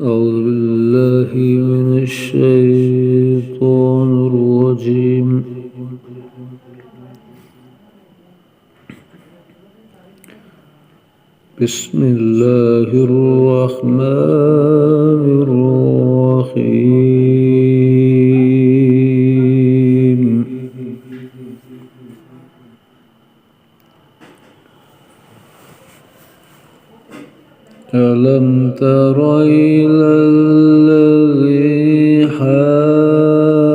أعوذ بالله من الشيطان الرجيم. بسم الله الرحمن الرحيم. ألم تر إلى الذي حاج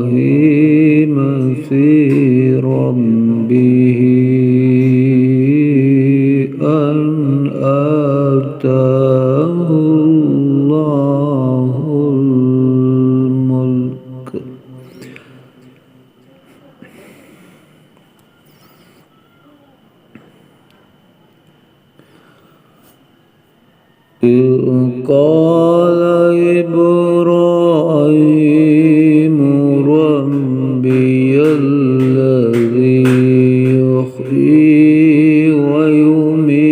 إبراهيم في ربه أن آتاه الله الملك إذ قال إبراهيم ربي الذي يحيي ويميت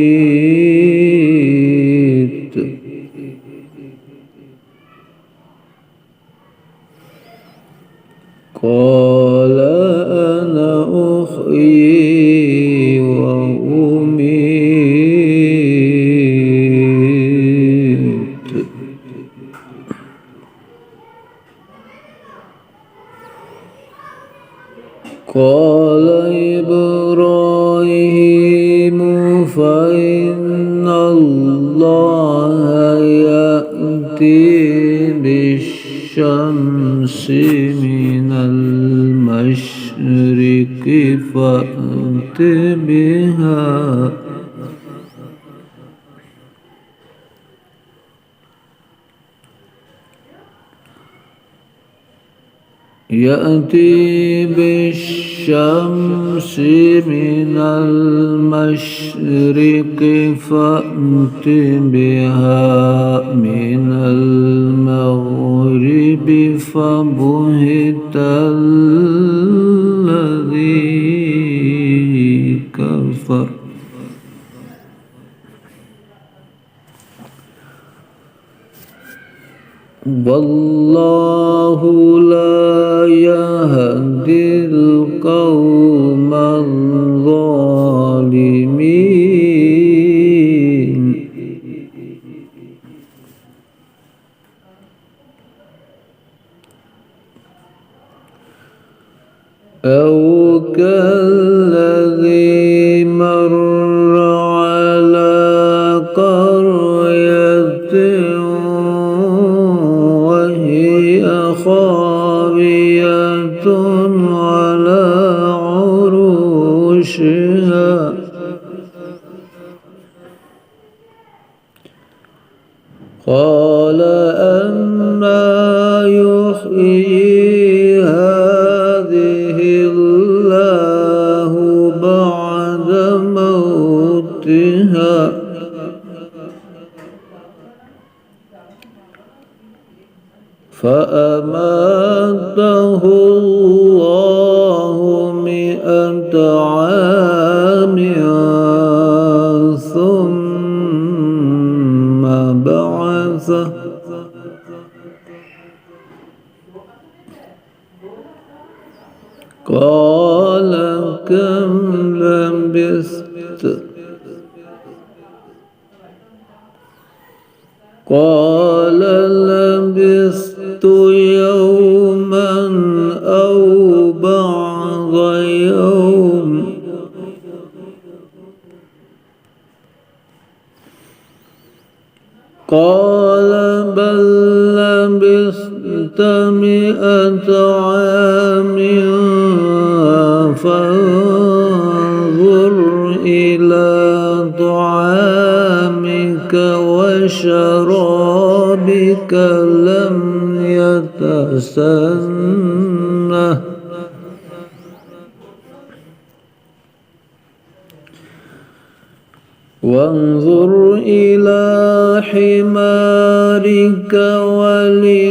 قال أنا أحيي وأميت قال إبراهيم فإن الله يأتي بالشمس من المشرق فأت بها يأتي بالشمس من المشرق فأت بها من المغرب فبهت الذي كفر والله لا يهدي القوم الظالمين أو كالذي مر على قرية خاوية على عروشها قال أنى يحيي هذه الله بعد موتها فأماته الله 100 عام ثم بعثه قال كم لبثت قال لبثت يوما أو بعض يوم قال بل لبثت 100 عام فانظر إلى طعامك وشرابك لم يتسنه وانظر إلى حمارك ولنجعلك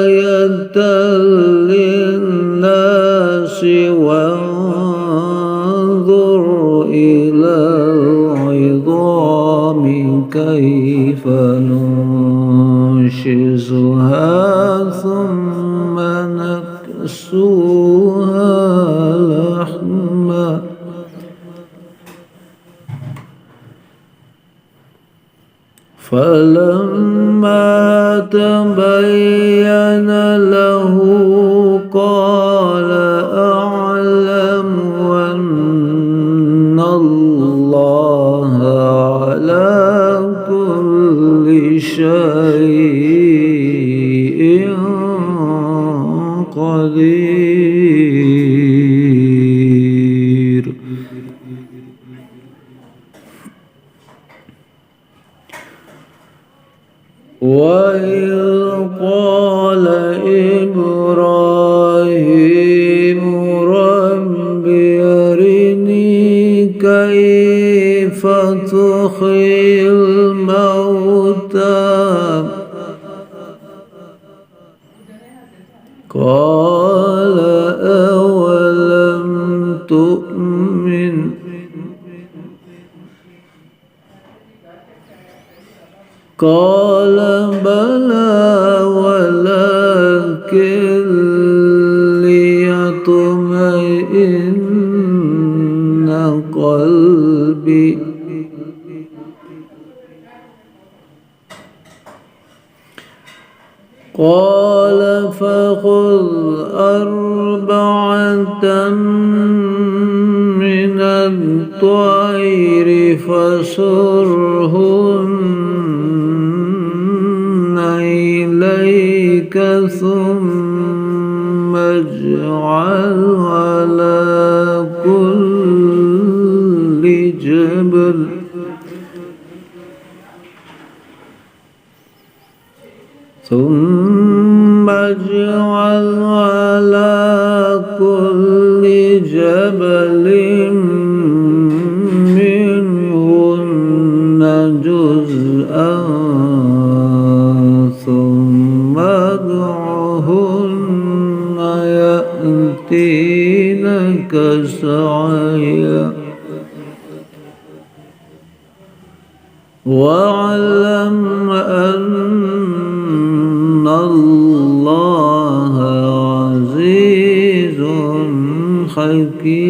آية للناس وانظر إلى العظام كيف ننشزها ثم نكسوها لحما فلما تبين له قال أعلم أن الله على كل شيء قدير. وإذ قال إبراهيم رب أرني كيف تحيي الموتى قال أولم تؤمن قال بلى ولكن ليطمئن قلبي قال فخذ أربعة من الطير فصرهن إليك ثم اجعل على كل جبل منهن جزءا ثم ادعهن يأتينك سعيا واعلم أن الله عزيز حكيم.